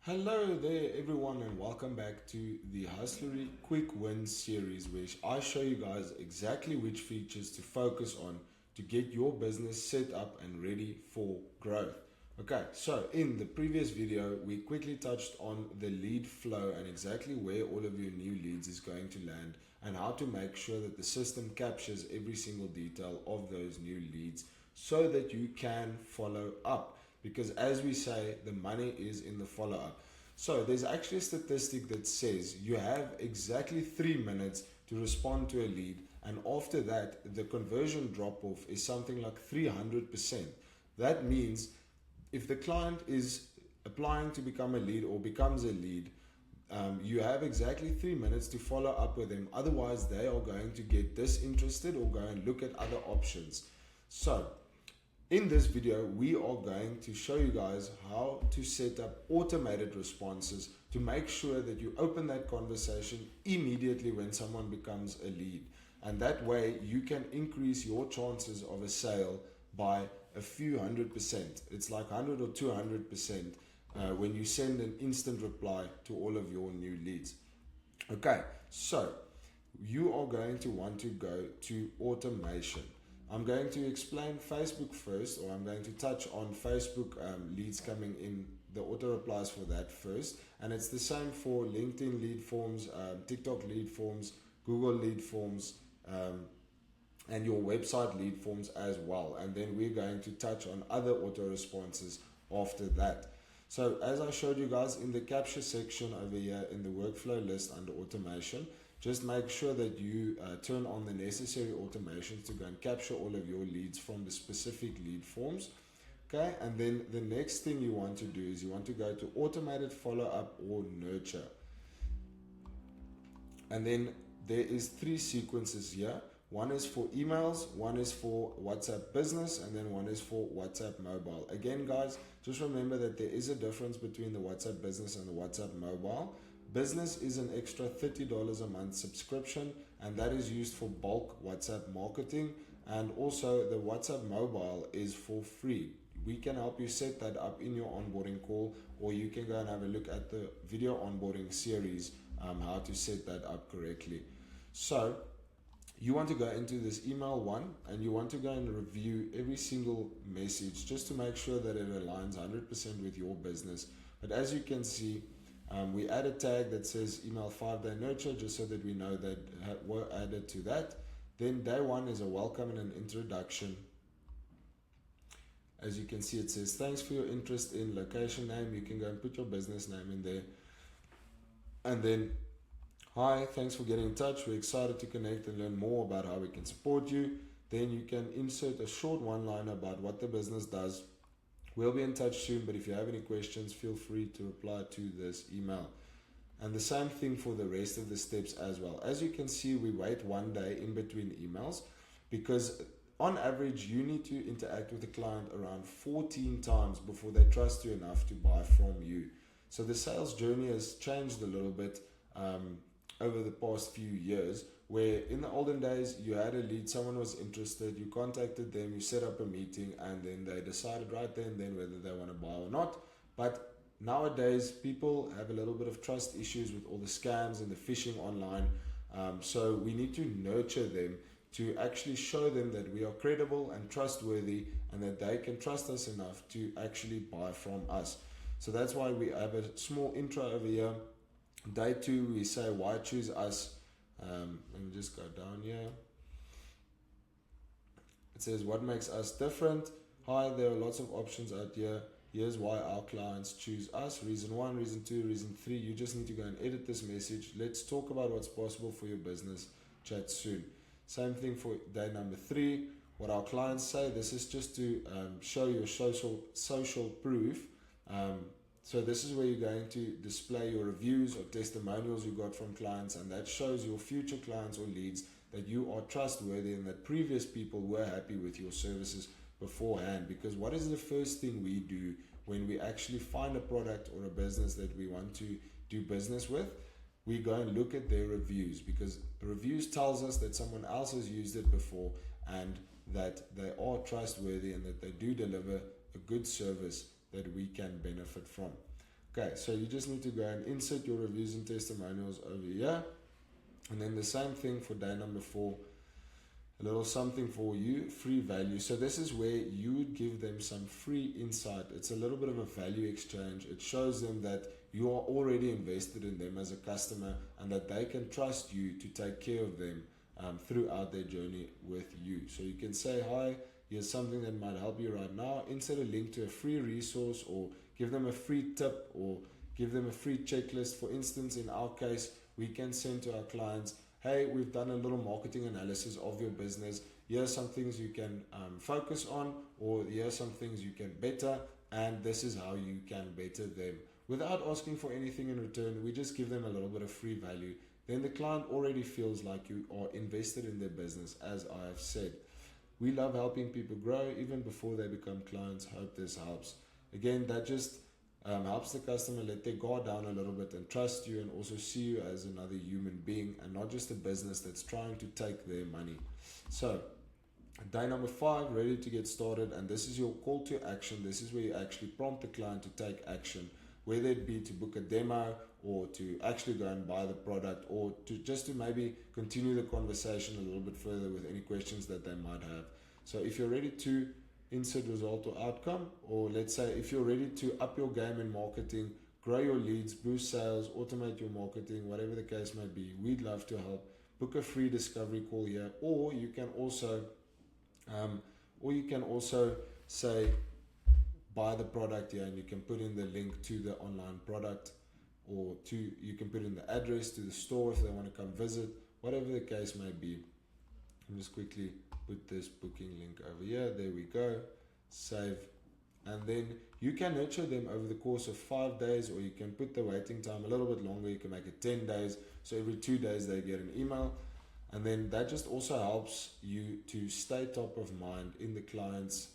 Hello there, everyone, and welcome back to the Hustlery Quick Wins series, which I show you guys exactly which features to focus on to get your business set up and ready for growth. Okay, so in the previous video, we quickly touched on the lead flow and exactly where all of your new leads is going to land and how to make sure that the system captures every single detail of those new leads so that you can follow up. Because as we say, the money is in the follow up. So there's actually a statistic that says you have exactly 3 minutes to respond to a lead, and after that, the conversion drop off is something like 300%. That means if the client is applying to become a lead or becomes a lead, you have exactly 3 minutes to follow up with them. Otherwise, they are going to get disinterested or go and look at other options. So, in this video, we are going to show you guys how to set up automated responses to make sure that you open that conversation immediately when someone becomes a lead. And that way you can increase your chances of a sale by a few 100%. It's like 100 or 200% when you send an instant reply to all of your new leads. Okay, so you are going to want to go to automation. I'm going to explain Facebook first, or I'm going to touch on Facebook leads coming in, the auto replies for that first. And it's the same for LinkedIn lead forms, TikTok lead forms, Google lead forms, and your website lead forms as well. And then we're going to touch on other auto responses after that. So as I showed you guys in the capture section over here in the workflow list under automation, just make sure that you turn on the necessary automations to go and capture all of your leads from the specific lead forms. Okay, and then the next thing you want to do is you want to go to automated follow-up or nurture. And then there is 3 sequences here. One is for emails, one is for WhatsApp business, and then one is for WhatsApp mobile. Again, guys, just remember that there is a difference between the WhatsApp business and the WhatsApp mobile. Business is an extra $30 a month subscription, and that is used for bulk WhatsApp marketing. And also the WhatsApp mobile is for free. We can help you set that up in your onboarding call, or you can go and have a look at the video onboarding series, how to set that up correctly. So you want to go into this email one, and you want to go and review every single message just to make sure that it aligns 100% with your business. But as you can see, we add a tag that says email 5-day nurture just so that we know that we're added to that. Then day 1 is a welcome and an introduction. As you can see, it says thanks for your interest in location name. You can go and put your business name in there. And then, hi, thanks for getting in touch. We're excited to connect and learn more about how we can support you. Then you can insert a short one-liner about what the business does. We'll be in touch soon, but if you have any questions, feel free to reply to this email. And the same thing for the rest of the steps as well. As you can see, we wait 1 day in between emails because on average, you need to interact with the client around 14 times before they trust you enough to buy from you. So the sales journey has changed a little bit over the past few years, where in the olden days you had a lead, someone was interested, you contacted them, you set up a meeting, and then they decided right then and then whether they want to buy or not. But nowadays people have a little bit of trust issues with all the scams and the phishing online, so we need to nurture them to actually show them that we are credible and trustworthy and that they can trust us enough to actually buy from us. So that's why we have a small intro over here. Day 2, we say why choose us. Let me just go down here. It says what makes us different. Hi, there are lots of options out here. Here's why our clients choose us. Reason 1, reason 2, reason 3. You just need to go and edit this message. Let's talk about what's possible for your business. Chat soon. Same thing for day number 3. What our clients say. This is just to show your social proof. So this is where you're going to display your reviews or testimonials you got from clients, and that shows your future clients or leads that you are trustworthy and that previous people were happy with your services beforehand. Because what is the first thing we do when we actually find a product or a business that we want to do business with? We go and look at their reviews, because the reviews tells us that someone else has used it before and that they are trustworthy and that they do deliver a good service that we can benefit from. Okay, so you just need to go and insert your reviews and testimonials over here. And then the same thing for day number 4. A little something for you, free value. So this is where you would give them some free insight. It's a little bit of a value exchange. It shows them that you are already invested in them as a customer and that they can trust you to take care of them throughout their journey with you. So you can say, hi, here's something that might help you right now. Insert a link to a free resource, or give them a free tip, or give them a free checklist. For instance, in our case, we can send to our clients, hey, we've done a little marketing analysis of your business. Here are some things you can focus on, or here are some things you can better, and this is how you can better them. Without asking for anything in return, we just give them a little bit of free value. Then the client already feels like you are invested in their business, as I have said. We love helping people grow even before they become clients. Hope this helps. Again, that just helps the customer let their guard down a little bit and trust you, and also see you as another human being and not just a business that's trying to take their money. So day number 5, ready to get started, and this is your call to action. This is where you actually prompt the client to take action, whether it be to book a demo, or to actually go and buy the product, or to maybe continue the conversation a little bit further with any questions that they might have. So if you're ready to insert result or outcome, or let's say if you're ready to up your game in marketing, grow your leads, boost sales, automate your marketing, whatever the case may be, we'd love to help. Book a free discovery call here, or you can also say buy the product here, and you can put in the link to the online product, or you can put in the address to the store if they want to come visit, whatever the case may be. I'm just quickly put this booking link over here. There we go. Save. And then you can nurture them over the course of 5 days, or you can put the waiting time a little bit longer. You can make it 10 days. So every 2 days they get an email. And then that just also helps you to stay top of mind in the client's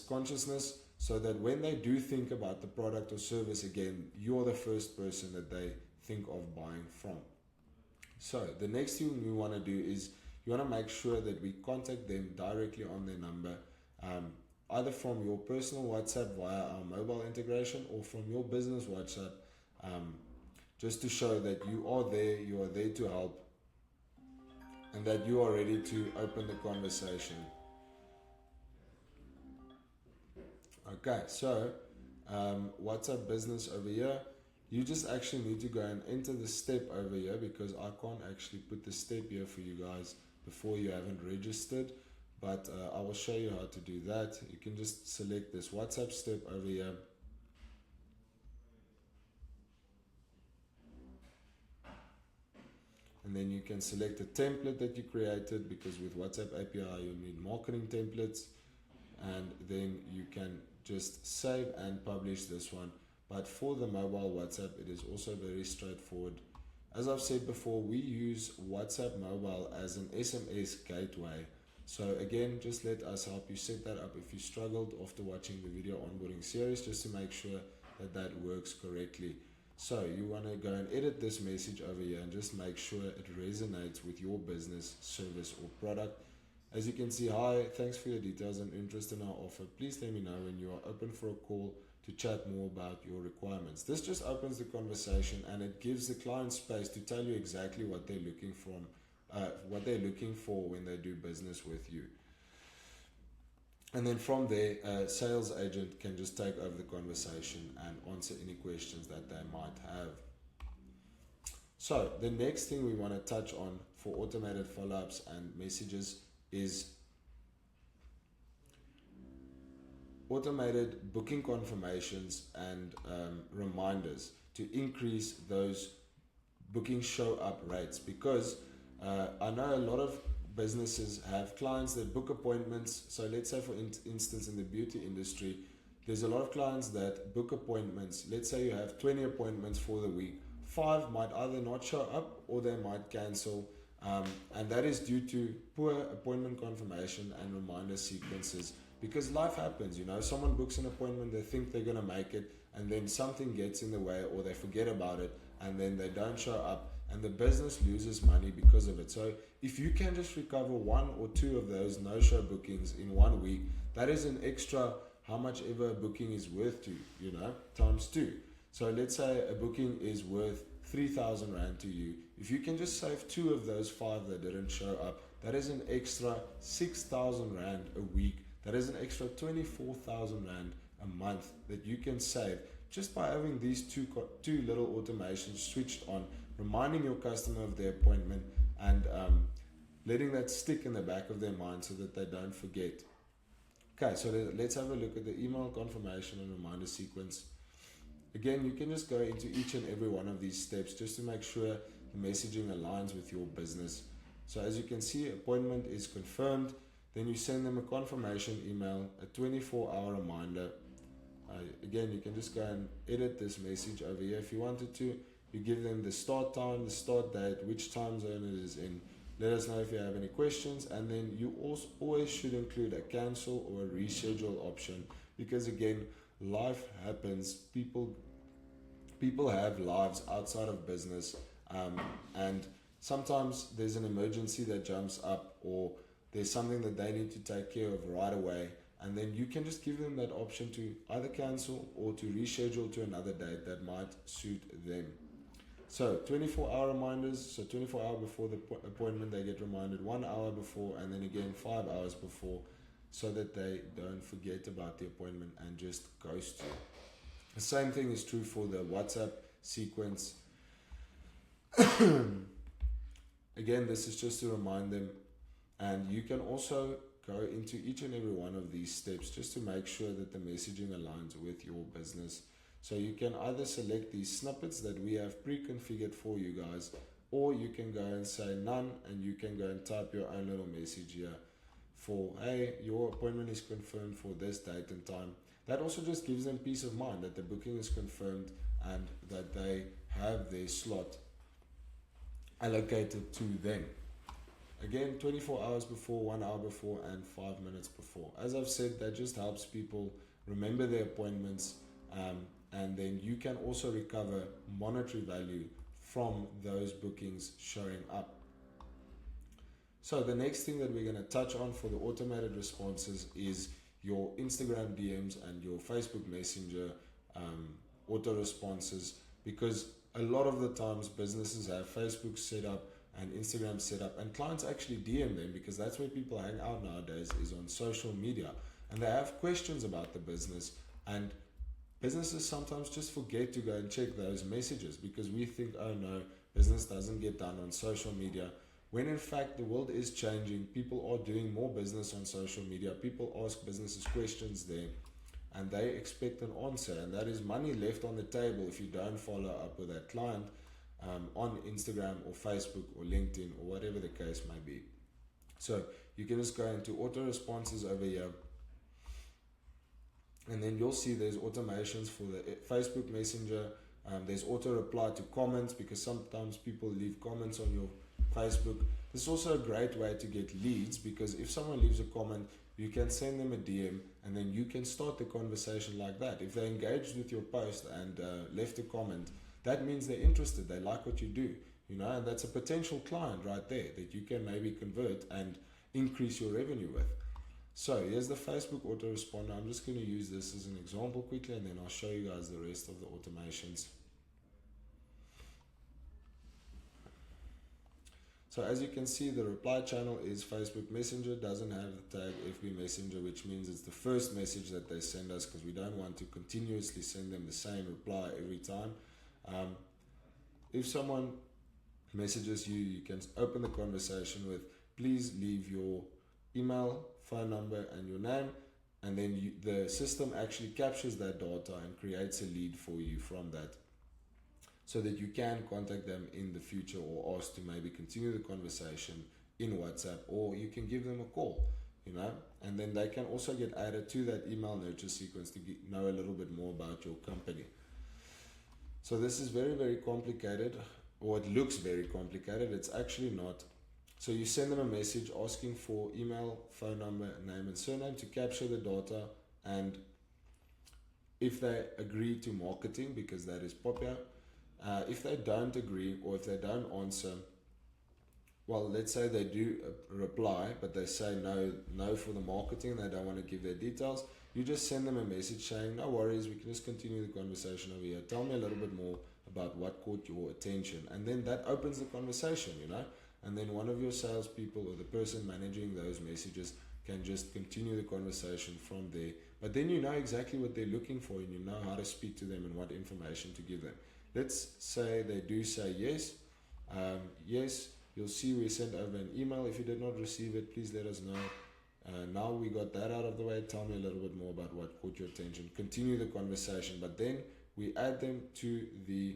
consciousness, so that when they do think about the product or service again, you're the first person that they think of buying from. So the next thing we want to do is you want to make sure that we contact them directly on their number, either from your personal WhatsApp via our mobile integration, or from your business WhatsApp, just to show that you are there to help, and that you are ready to open the conversation. Okay, so WhatsApp business over here, you just actually need to go and enter the step over here, because I can't actually put the step here for you guys before you haven't registered, but I will show you how to do that. You can just select this WhatsApp step over here, and then you can select a template that you created, because with WhatsApp API you need marketing templates, and then you can just save and publish this one. But for the mobile WhatsApp, it is also very straightforward. As I've said before, we use WhatsApp mobile as an SMS gateway. So again, just let us help you set that up if you struggled after watching the video onboarding series, just to make sure that that works correctly. So you want to go and edit this message over here and just make sure it resonates with your business, service, or product. As you can see, hi, thanks for your details and interest in our offer. Please let me know when you are open for a call to chat more about your requirements. This just opens the conversation, and it gives the client space to tell you exactly what they're looking for when they do business with you. And then from there, a sales agent can just take over the conversation and answer any questions that they might have. So the next thing we want to touch on for automated follow-ups and messages is automated booking confirmations and reminders to increase those booking show up rates, because I know a lot of businesses have clients that book appointments. So let's say for instance in the beauty industry, there's a lot of clients that book appointments. Let's say you have 20 appointments for the week, 5 might either not show up or they might cancel. And that is due to poor appointment confirmation and reminder sequences, because life happens, someone books an appointment, they think they're going to make it, and then something gets in the way, or they forget about it, and then they don't show up, and the business loses money because of it. So if you can just recover 1 or 2 of those no-show bookings in 1 week, that is an extra how much ever a booking is worth to you, times 2. So let's say a booking is worth 3,000 Rand to you. If you can just save 2 of those 5 that didn't show up, that is an extra 6,000 Rand a week. That is an extra 24,000 Rand a month that you can save just by having these two little automations switched on, reminding your customer of their appointment, and letting that stick in the back of their mind so that they don't forget. Okay, so let's have a look at the email confirmation and reminder sequence. Again, you can just go into each and every one of these steps just to make sure the messaging aligns with your business. So as you can see, appointment is confirmed. Then you send them a confirmation email, a 24-hour reminder. Again, you can just go and edit this message over here if you wanted to. You give them the start time, the start date, which time zone it is in. Let us know if you have any questions, and then you also always should include a cancel or a reschedule option, because again, life happens. People have lives outside of business, and sometimes there's an emergency that jumps up, or there's something that they need to take care of right away, and then you can just give them that option to either cancel or to reschedule to another date that might suit them. So 24-hour reminders, so 24 hours before the appointment they get reminded, 1 hour before, and then again 5 hours before, so that they don't forget about the appointment and just ghost you. The same thing is true for the WhatsApp sequence. Again, this is just to remind them, and you can also go into each and every one of these steps just to make sure that the messaging aligns with your business. So you can either select these snippets that we have pre-configured for you guys, or you can go and say none, and you can go and type your own little message here for, hey, your appointment is confirmed for this date and time. That also just gives them peace of mind that the booking is confirmed and that they have their slot allocated to them. Again, 24 hours before, 1 hour before, and 5 minutes before. As I've said, that just helps people remember their appointments, and then you can also recover monetary value from those bookings showing up. So the next thing that we're going to touch on for the automated responses is your Instagram DMs and your Facebook Messenger auto responses, because a lot of the times businesses have Facebook set up and Instagram set up, and clients actually DM them because that's where people hang out nowadays, is on social media, and they have questions about the business, and businesses sometimes just forget to go and check those messages because we think, oh no, business doesn't get done on social media, when in fact the world is changing. People are doing more business on social media. People ask businesses questions there, and they expect an answer, and that is money left on the table if you don't follow up with that client on Instagram or Facebook or LinkedIn or whatever the case may be. So you can just go into auto responses over here, and then you'll see there's automations for the Facebook Messenger. There's auto reply to comments, because sometimes people leave comments on your Facebook. This is also a great way to get leads, because if someone leaves a comment, you can send them a DM, and then you can start the conversation like that. If they engaged with your post and left a comment, that means they're interested, they like what you do, and that's a potential client right there that you can maybe convert and increase your revenue with. So here's the Facebook autoresponder. I'm just going to use this as an example quickly, and then I'll show you guys the rest of the automations. So as you can see, the reply channel is Facebook Messenger, doesn't have the tag FB Messenger, which means it's the first message that they send us, because we don't want to continuously send them the same reply every time. If someone messages you, you can open the conversation with, please leave your email, phone number, and your name, and then the system actually captures that data and creates a lead for you from that, so that you can contact them in the future or ask to maybe continue the conversation in WhatsApp, or you can give them a call, and then they can also get added to that email nurture sequence to know a little bit more about your company. So this is very, very complicated, or it looks very complicated. It's actually not. So you send them a message asking for email, phone number, name and surname to capture the data, and if they agree to marketing, because that is popular. If they don't agree, or if they don't answer, well, let's say they do reply, but they say no for the marketing, they don't want to give their details. you just send them a message saying, no worries, we can just continue the conversation over here. Tell me a little bit more about what caught your attention. And then that opens the conversation, and then one of your salespeople or the person managing those messages can just continue the conversation from there. But then you know exactly what they're looking for, and you know how to speak to them and what information to give them. Let's say they do say yes. Yes, you'll see we sent over an email. If you did not receive it, please let us know. Now we got that out of the way. Tell me a little bit more about what caught your attention. Continue the conversation, but then we add them to the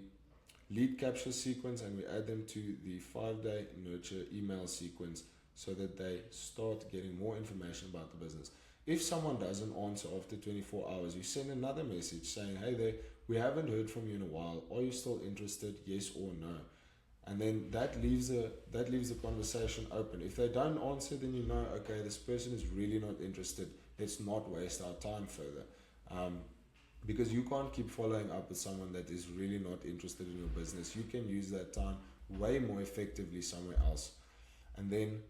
lead capture sequence and we add them to the 5-day nurture email sequence so that they start getting more information about the business. If someone doesn't answer after 24 hours, you send another message saying, hey there, we haven't heard from you in a while. Are you still interested? Yes or no? And then that leaves the conversation open. If they don't answer, then you know, okay, this person is really not interested. Let's not waste our time further. Because you can't keep following up with someone that is really not interested in your business. You can use that time way more effectively somewhere else. And then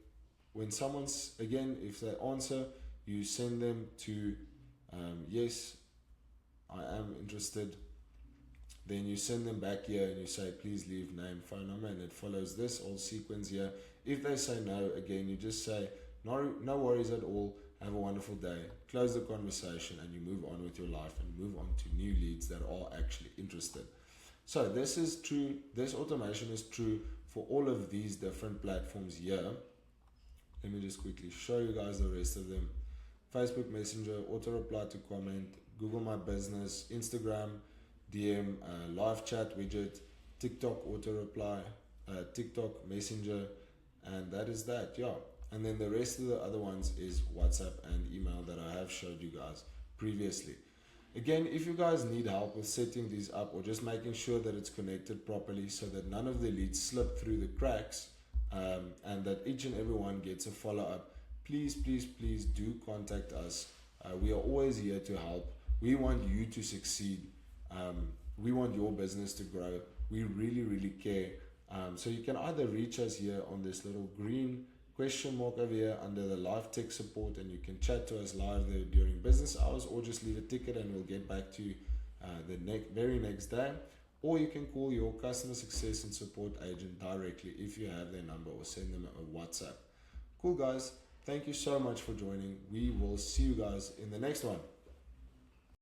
when someone's, again, if they answer, you send them to, yes, I am interested. Then you send them back here and you say, please leave name, phone number, and it follows this whole sequence here. If they say no, again, you just say, no worries at all. Have a wonderful day. Close the conversation and you move on with your life and move on to new leads that are actually interested. So this is true. This automation is true for all of these different platforms here. Let me just quickly show you guys the rest of them. Facebook Messenger, auto reply to comment, Google My Business, Instagram, DM, live chat widget, TikTok auto reply, TikTok Messenger, and that is that. Yeah. And then the rest of the other ones is WhatsApp and email that I have showed you guys previously. Again, if you guys need help with setting these up or just making sure that it's connected properly so that none of the leads slip through the cracks, and that each and every one gets a follow-up, please do contact us. We are always here to help. We want you to succeed. We want your business to grow. We really care. So you can either reach us here on this little green question mark over here under the live tech support, and you can chat to us live there during business hours, or just leave a ticket and we'll get back to you the very next day. Or you can call your customer success and support agent directly if you have their number, or send them a WhatsApp. Cool guys, thank you so much for joining. We will see you guys in the next one.